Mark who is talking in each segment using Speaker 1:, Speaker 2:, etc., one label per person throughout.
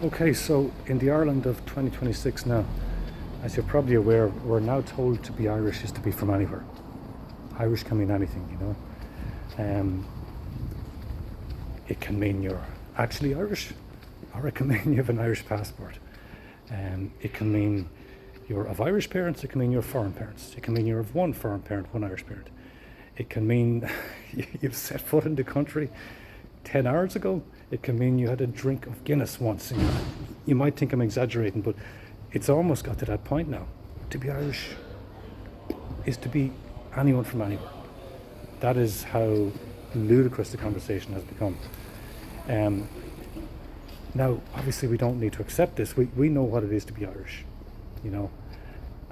Speaker 1: Okay, so in the Ireland of 2026 now, as you're probably aware, we're now told to be Irish is to be from anywhere. Irish can mean anything, you know. Um, it can mean you're actually Irish, or it can mean you have an Irish passport. It can mean you're of Irish parents, it can mean you're foreign parents. It can mean you're of one foreign parent, one Irish parent. It can mean you've set foot in the country 10 hours ago. It can mean you had a drink of Guinness once. And you might think I'm exaggerating, but it's almost got to that point now. To be Irish is to be anyone from anywhere. That is how ludicrous the conversation has become. Um, Now, obviously, we don't need to accept this. We know what it is to be Irish, you know,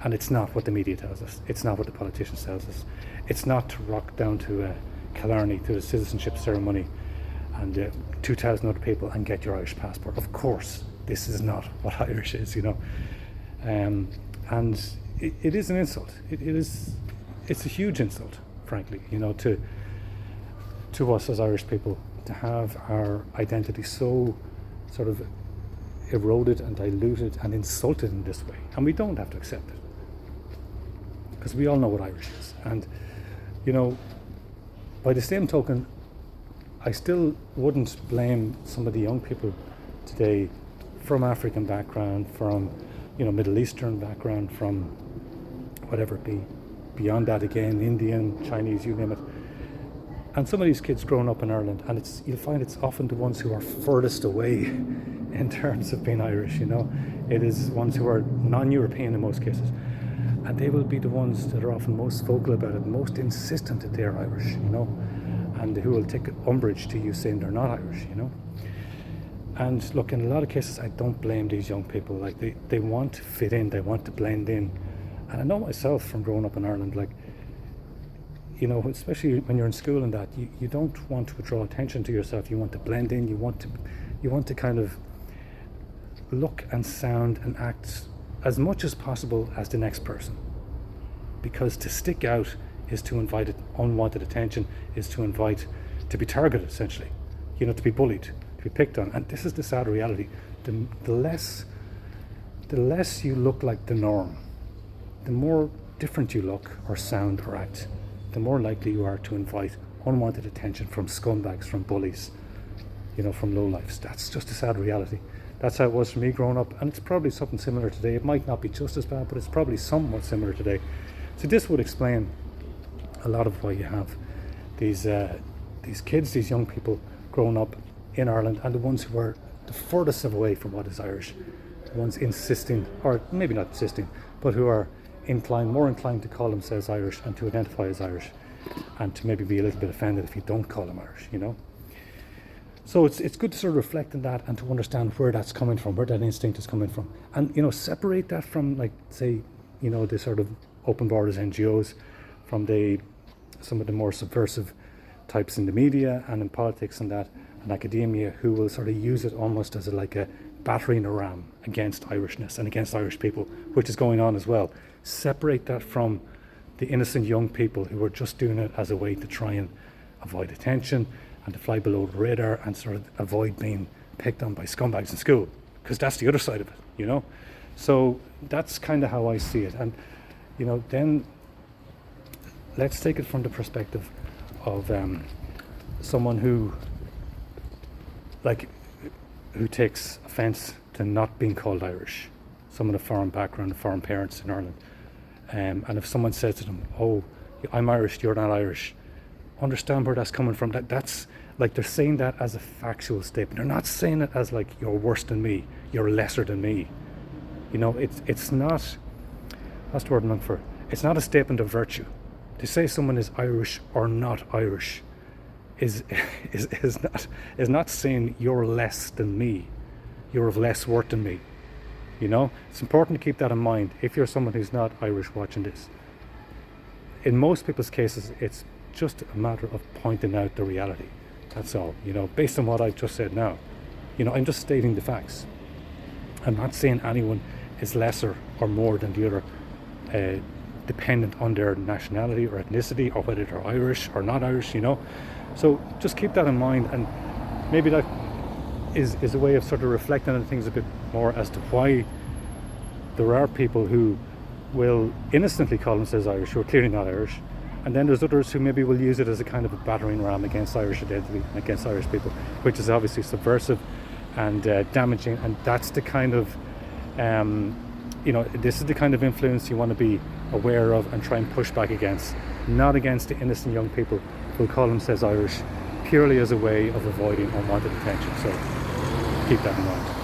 Speaker 1: and it's not what the media tells us. It's not what the politicians tells us. It's not to rock down to Killarney to the citizenship ceremony and 2,000 other people and get your Irish passport. Of course, this is not what Irish is, you know, and it is an insult. It's a huge insult, frankly, you know, to us as Irish people to have our identity so sort of eroded and diluted and insulted in this way, and we don't have to accept it because we all know what Irish is. And you know, by the same token, I still wouldn't blame some of the young people today from African background, from Middle Eastern background, from whatever it be, beyond that again, Indian, Chinese, you name it. And some of these kids growing up in Ireland, and you'll find it's often the ones who are furthest away in terms of being Irish, you know. It is ones who are non-European in most cases. And they will be the ones that are often most vocal about it, most insistent that they're Irish, you know, and who will take umbrage to you saying they're not Irish, you know. And look, in a lot of cases, I don't blame these young people. Like, they want to fit in, they want to blend in. And I know myself from growing up in Ireland, like, you know, especially when you're in school and that, you don't want to draw attention to yourself. You want to blend in. You want to kind of look and sound and act as much as possible as the next person. Because to stick out is to invite unwanted attention, is to be targeted, essentially. You know, to be bullied, to be picked on. And this is the sad reality. The less you look like the norm, the more different you look or sound or act, the more likely you are to invite unwanted attention from scumbags, from bullies, you know, from lowlifes. That's just a sad reality. That's how it was for me growing up, and it's probably something similar today. It might not be just as bad, but it's probably somewhat similar today. So this would explain a lot of why you have these kids, these young people growing up in Ireland, and the ones who are the furthest away from what is Irish, the ones insisting, or maybe not insisting, but who are more inclined to call themselves Irish and to identify as Irish, and to maybe be a little bit offended if you don't call them Irish, you know. So it's good to sort of reflect on that and to understand where that's coming from, where that instinct is coming from, and you know, separate that from, like, say, you know, the sort of open borders NGOs, from some of the more subversive types in the media and in politics and that, and academia, who will sort of use it almost as like a battering ram against Irishness and against Irish people, which is going on as well. Separate that from the innocent young people who are just doing it as a way to try and avoid attention and to fly below the radar and sort of avoid being picked on by scumbags in school, because that's the other side of it, you know. So that's kind of how I see it. And you know, then let's take it from the perspective of someone who takes offence to not being called Irish, someone of foreign background, foreign parents in Ireland. And if someone says to them, "Oh, I'm Irish, you're not Irish," understand where that's coming from. That's like they're saying that as a factual statement. They're not saying it as like, "You're worse than me, you're lesser than me." You know, it's not. That's the word I'm looking for. It's not a statement of virtue. To say someone is Irish or not Irish is not saying you're less than me, you're of less worth than me. You know, it's important to keep that in mind if you're someone who's not Irish watching this. In most people's cases, it's just a matter of pointing out the reality. That's all, you know, based on what I've just said now. You know, I'm just stating the facts. I'm not saying anyone is lesser or more than the other, dependent on their nationality or ethnicity, or whether they're Irish or not Irish, you know. So just keep that in mind, and maybe that is a way of sort of reflecting on things a bit more as to why there are people who will innocently call themselves Irish who are clearly not Irish, and then there's others who maybe will use it as a kind of a battering ram against Irish identity, against Irish people, which is obviously subversive and damaging. And that's the kind of this is the kind of influence you want to be aware of and try and push back against, not against the innocent young people who call themselves Irish purely as a way of avoiding unwanted attention. So keep that in mind.